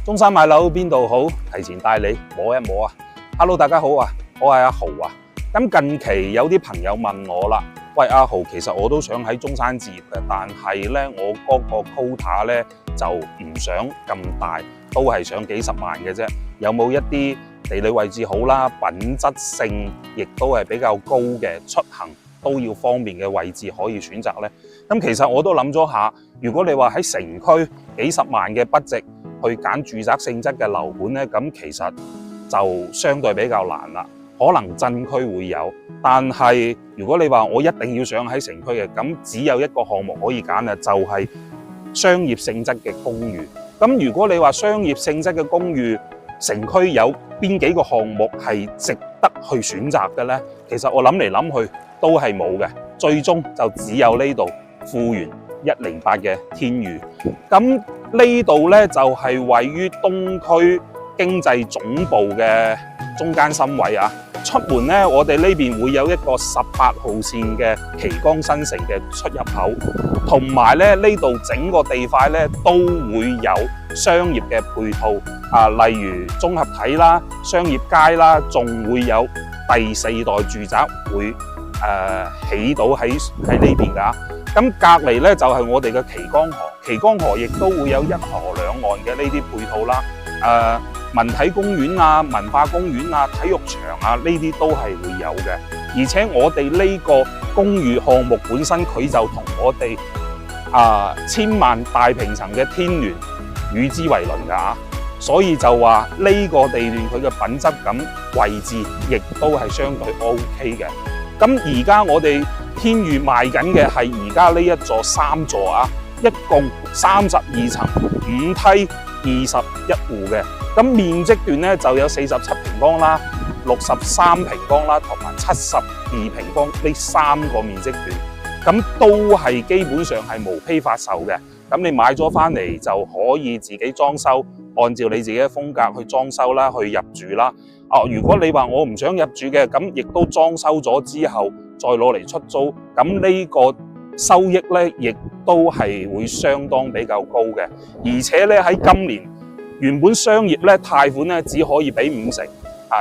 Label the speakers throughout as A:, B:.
A: 中山買樓邊度好？提前帶你摸一摸啊 ！Hello， 大家好啊，我係阿豪啊。咁近期有啲朋友問我啦，喂阿豪，其實我都想喺中山置業嘅，但係咧我嗰個 quota 咧就唔想咁大，都係想幾十萬嘅啫。有冇一啲地理位置好啦、品質性亦都係比較高嘅、出行都要方便嘅位置可以選擇呢？咁其實我都諗咗下，如果你話喺城區幾十萬嘅budget去揀住宅性質嘅樓盤呢，咁其實就相對比較難啦。可能鎮區會有，但係如果你話我一定要想喺城區嘅，咁只有一個項目可以揀啊，就係商業性質嘅公寓。咁如果你話商業性質嘅公寓，城區有邊幾個項目係值得去選擇嘅呢？其實我諗嚟諗去都係冇嘅，最終就只有呢度富源108嘅天譽。咁呢度呢，就係位於東區經濟總部嘅中間心位啊！出門呢，我哋呢邊會有一個18號線嘅旗江新城嘅出入口，同埋咧呢度整個地塊咧都會有商業嘅配套啊，例如綜合體啦、商業街啦，仲會有第4代住宅會起到喺呢邊㗎。咁隔離咧就係我哋嘅旗江河，旗江河亦都會有一河兩岸嘅呢啲配套啦，文體公園啊、文化公園啊、體育場啊，呢啲都係會有嘅。而且我哋呢個公寓項目本身佢就同我哋1000萬大平層嘅天聯與之為鄰㗎，所以就話呢個地段佢嘅品質感、位置亦都係相對 OK 嘅。咁而家我哋天譽賣緊嘅係而家呢一座3座啊，一共32層5梯21戶嘅。咁面積段咧就有47平方啦、63平方啦，同埋72平方呢3個面積段，咁都係基本上係無批發售嘅。咁你買咗翻嚟就可以自己裝修，按照你自己嘅風格去裝修啦，去入住啦。如果你話我唔想入住嘅，咁亦都裝修咗之後再攞嚟出租，咁呢個收益咧亦都係會相當比較高嘅。而且咧喺今年，原本商業咧貸款咧只可以俾50%，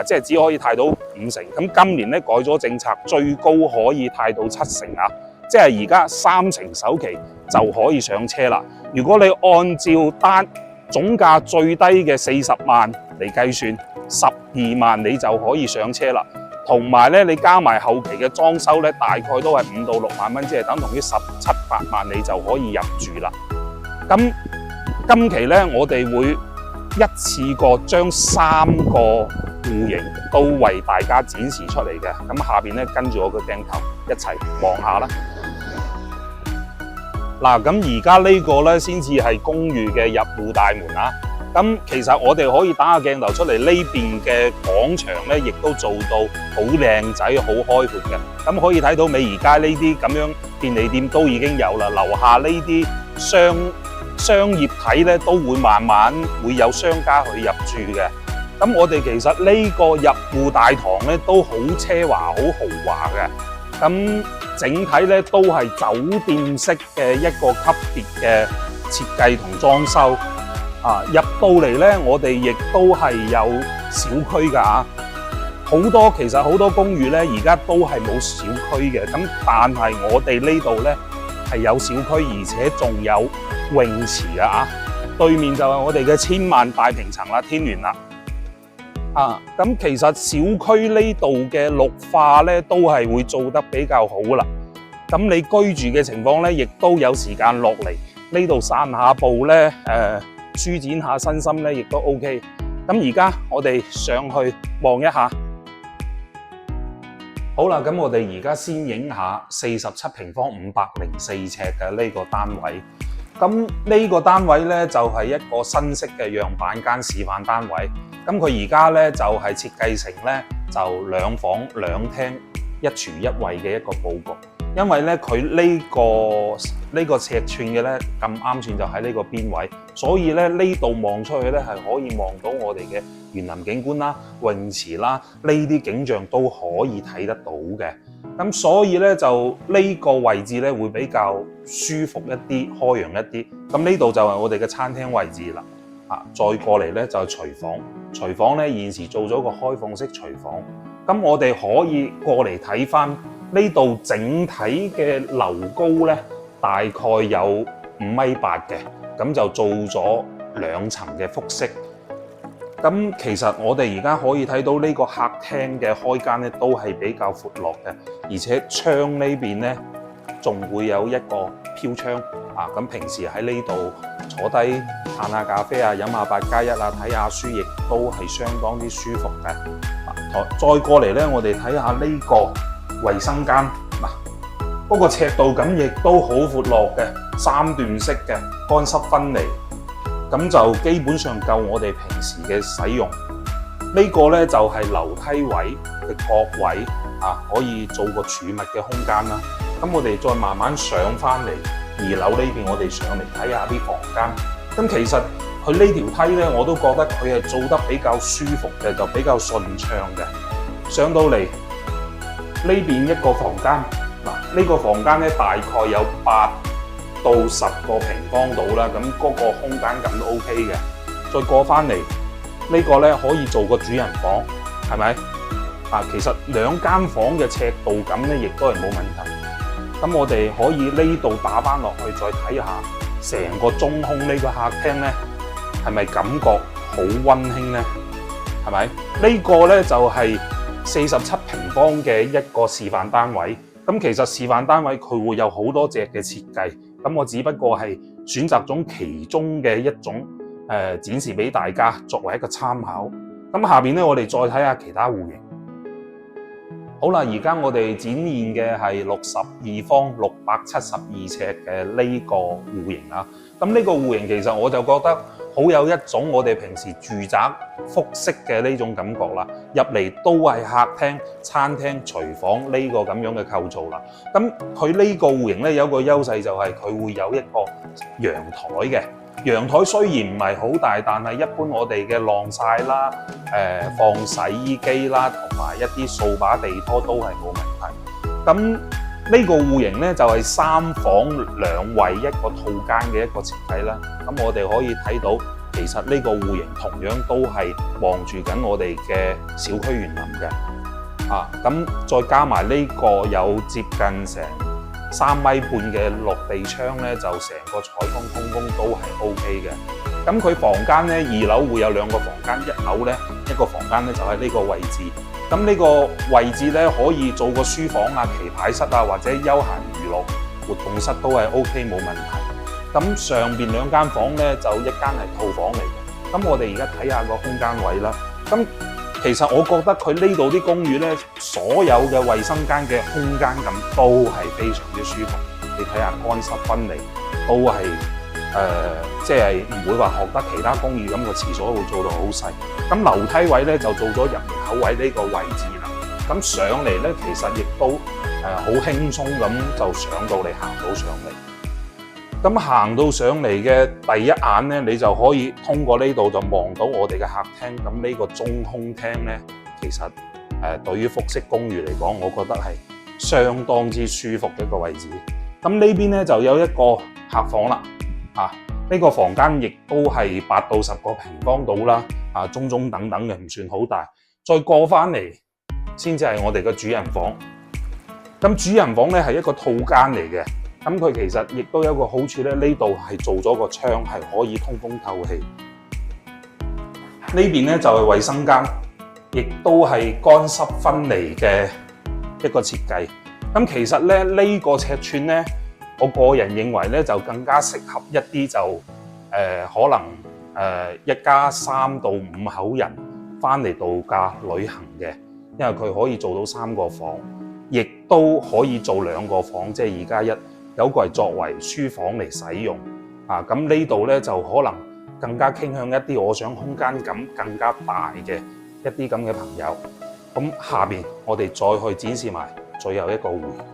A: 即係只可以貸到50%。咁今年咧改咗政策，最高可以貸到70%啊！即係而家3成首期就可以上車啦。如果你按照總價最低嘅40萬嚟計算，12萬你就可以上車啦。同埋咧，你加埋後期嘅裝修咧，大概都係5到6萬蚊，即係等同於17、18萬你就可以入住啦。咁今期咧，我哋會一次過將3個戶型都為大家展示出嚟嘅。咁下邊咧跟住我個鏡頭一齊望下啦。嗱，咁而家呢個咧先至係公寓嘅入戶大門啊。咁其實我哋可以打下鏡頭出嚟，呢邊嘅廣場咧亦都做到好靚仔、好開闊嘅。咁可以睇到美宜街呢啲咁樣便利店都已經有啦，樓下呢啲商業體咧都會慢慢會有商家去入住嘅。咁我哋其實呢個入戶大堂咧都好奢華、好豪華嘅。咁整體咧都係酒店式嘅一個級別嘅設計同裝修。入到嚟咧，我哋亦都係有小區㗎。其實好多公寓咧而家都係冇小區嘅。咁但係我哋呢度咧係有小區，而且仲有泳池啊！對面就係我哋嘅1000萬大平層啦，天聯啦。咁其實小區呢度嘅綠化咧都係會做得比較好啦。咁你居住嘅情況咧，亦都有時間落嚟呢度散下步咧，舒展下身心咧，亦都 OK。咁而家我哋上去望一下。好啦，咁我哋而家先影下47平方504尺嘅呢個單位。咁呢個單位咧就係一個新式嘅樣板間示範單位。咁佢而家咧就係設計成咧就2房2廳1廚1衛嘅一個佈局。因為咧佢呢個尺寸嘅咧咁啱寸就喺呢個邊位，所以咧呢度望出去咧係可以望到我哋嘅園林景觀啦、泳池啦，呢啲景象都可以睇得到嘅。咁所以咧就呢個位置咧會比較舒服一啲、開揚一啲。咁呢度就係我哋嘅餐廳位置啦。再過嚟咧就係廚房。廚房咧現時做咗個開放式廚房，咁我哋可以過嚟睇翻呢度整體嘅樓高咧，大概有5.8米嘅，咁就做咗2層嘅複式。咁其實我哋而家可以睇到呢個客廳嘅開間咧都係比較闊落嘅，而且窗呢邊咧仲會有一個飄窗咁平時喺呢度坐低嘆下咖啡飲下8+1睇下書，亦都係相當之舒服嘅。再過嚟咧，我哋睇下呢個衛生間嗰個尺度感亦都好闊落嘅，3段式嘅乾濕分離。咁就基本上夠我哋平時嘅使用。呢個咧就係樓梯位嘅角位可以做個儲物嘅空間啦。咁我哋再慢慢上翻嚟2樓呢邊，我哋上嚟睇下啲房間。咁其實佢呢條梯咧，我都覺得佢係做得比較舒服嘅，就比較順暢嘅。上到嚟呢邊一個房間，呢個房間咧大概有8到10個平方度啦，咁嗰個空間感都 OK 嘅。再過翻嚟呢個咧可以做個主人房，係咪？其實2間房嘅尺度感咧，亦都係冇問題。咁我哋可以呢度打翻落去，再睇下成個中空呢個客廳咧，係咪感覺好溫馨咧？係咪？呢個咧就係47平方嘅一個示範單位。咁其實示範單位佢會有好多隻嘅設計。咁我只不過係選擇咗其中嘅一種展示俾大家作為一個參考。咁下邊咧，我哋再睇下其他戶型。好啦，而家我哋展現嘅係62方672尺嘅呢個戶型啦。咁呢個戶型其實我就覺得好有一種我哋平時住宅複式嘅呢種感覺啦。入嚟都係客廳、餐廳、廚房呢個咁樣嘅構造啦。咁佢呢個戶型咧有個優勢就係佢會有一個陽台嘅。陽台雖然唔係好大，但係一般我哋嘅晾曬啦、放洗衣機啦，同埋一啲掃把地拖都係冇問題。咁呢個戶型咧就係3房2衛一個套間嘅一個設計啦。咁我哋可以睇到，其實呢個戶型同樣都係望住緊我哋嘅小區園林嘅。咁再加埋呢個有接近成3.5米嘅落地窗咧，就成個採光通風都係 OK 嘅。咁佢房間咧，2樓會有2個房間，1樓咧一個房間咧就喺呢個位置。咁呢個位置咧可以做個書房棋牌室或者休閒娛樂活動室都係 OK 冇問題。咁上邊2間房咧就一間係套房嚟嘅。咁我哋而家睇下個空間位啦。咁其實我覺得佢呢度啲公寓咧，所有嘅衛生間嘅空間感都係非常之舒服。你睇下乾濕分離，都係即係唔會話學得其他公寓咁個廁所會做到好細。咁樓梯位咧就做咗入門口位呢個位置啦。咁上嚟咧其實亦都好輕鬆咁就上到嚟，行到上嚟。咁行到上嚟嘅第一眼咧，你就可以通過呢度就望到我哋嘅客廳。咁呢個中空廳咧，其實對於複式公寓嚟講，我覺得係相當之舒服嘅一個位置。咁呢邊咧就有一個客房啦。呢個房間亦都係8到10個平方度啦。中中等等嘅，唔算好大。再過翻嚟先至係我哋嘅主人房。咁主人房咧係一個套間嚟嘅。咁佢其實亦都有一個好處咧，呢度係做咗個窗，係可以通風透氣。呢邊咧就係衛生間，亦都係乾濕分離嘅一個設計。咁其實咧呢個尺寸咧，我個人認為咧就更加適合一啲就可能一家3到5口人翻嚟度假旅行嘅，因為佢可以做到3個房，亦都可以做2個房，即係2+1。有個係作為書房嚟使用，咁呢度咧就可能更加傾向一啲我想空間感更加大嘅一啲咁嘅朋友。咁下邊我哋再去展示埋最後一個戶型。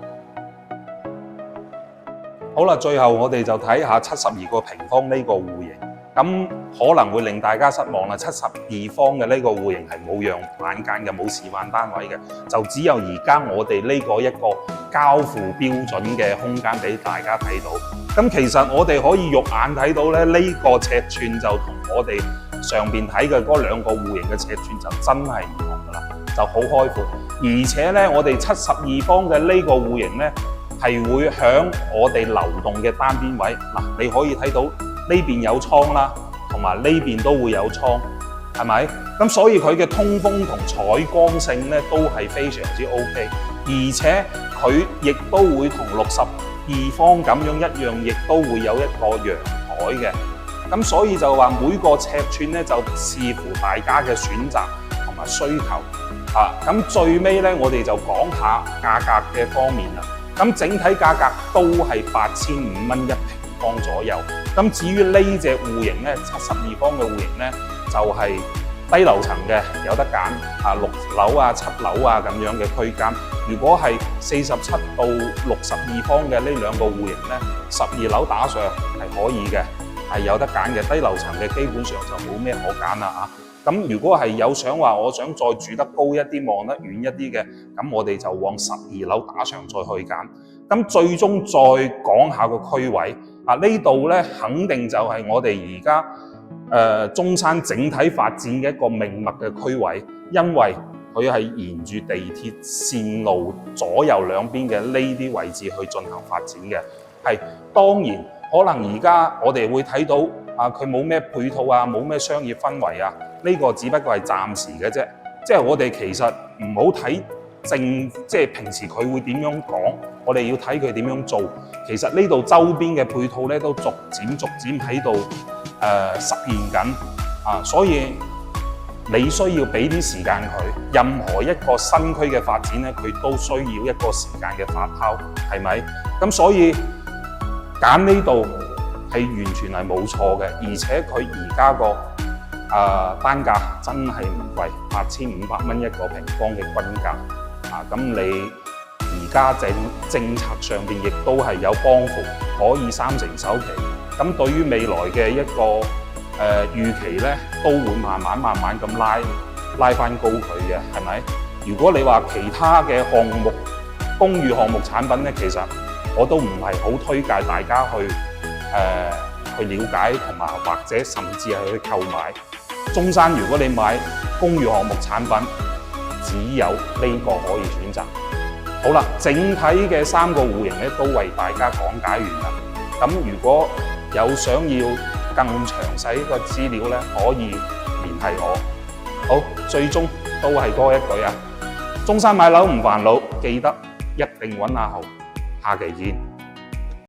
A: 好啦，最後我哋就睇下72個平方呢個戶型。咁可能會令大家失望啦，72方嘅呢個戶型係冇樣板間嘅，冇示範單位嘅，就只有而家我哋呢個一個交付標準嘅空間俾大家睇到。咁其實我哋可以肉眼睇到咧，呢個尺寸就同我哋上邊睇嘅嗰兩個戶型嘅尺寸就真係唔同㗎啦，就好開闊。而且咧，我哋72方嘅呢個戶型咧，係會響我哋流動嘅單邊位嗱，你可以睇到呢邊有倉啦，同埋呢邊都會有倉，係咪？咁所以佢嘅通風同採光性咧都係非常之 OK， 而且佢亦都會同62方咁樣一樣，亦都會有一個陽台嘅。咁所以就話每個尺寸咧就視乎大家嘅選擇同埋需求啊。咁最尾咧，我哋就講下價格嘅方面啦。咁整體價格都係8500蚊一平方左右。咁至於呢隻戶型咧，72方嘅戶型咧，就係低樓層嘅有得揀啊，6樓啊、7樓啊咁樣嘅區間。如果係47到62方嘅呢兩個戶型咧，12樓打上係可以嘅，係有得揀嘅。低樓層嘅基本上就冇咩可揀啦啊。咁如果係有想話我想再住得高一啲、望得遠一啲嘅，咁我哋就往12樓打上再去揀。咁最終再講下個區位啊，呢度咧肯定就係我哋而家中山整體發展嘅一個命脈嘅區位，因為佢係沿住地鐵線路左右兩邊嘅呢啲位置去進行發展嘅。係當然可能而家我哋會睇到啊，佢冇咩配套啊，冇咩商業氛圍啊，呢個只不過係暫時嘅啫。即係我哋其實唔好睇即係平時佢會點樣講，我哋要睇佢點樣做。其實呢度周邊嘅配套咧都逐漸喺度實現緊啊，所以你需要俾啲時間佢。任何一個新區嘅發展咧，佢都需要一個時間嘅發酵，係咪？咁所以揀呢度係完全係冇錯嘅，而且佢而家個單價真係唔貴，8500蚊一個平方嘅均價啊！咁你而家政策上邊亦都係有幫扶，可以3成首期。咁對於未來嘅一個預期咧，都會慢慢咁拉翻高佢嘅，係咪？如果你話其他嘅項目公寓項目產品咧，其實我都唔係好推介大家去了解同埋或者甚至係去購買。中山如果你買公寓項目產品，只有呢個可以選擇。好啦，整體嘅3個戶型咧都為大家講解完啦。咁如果有想要更詳細嘅資料咧，可以聯繫我。好，最終都係嗰一句啊，中山買樓唔煩惱，記得一定揾阿豪。下期見。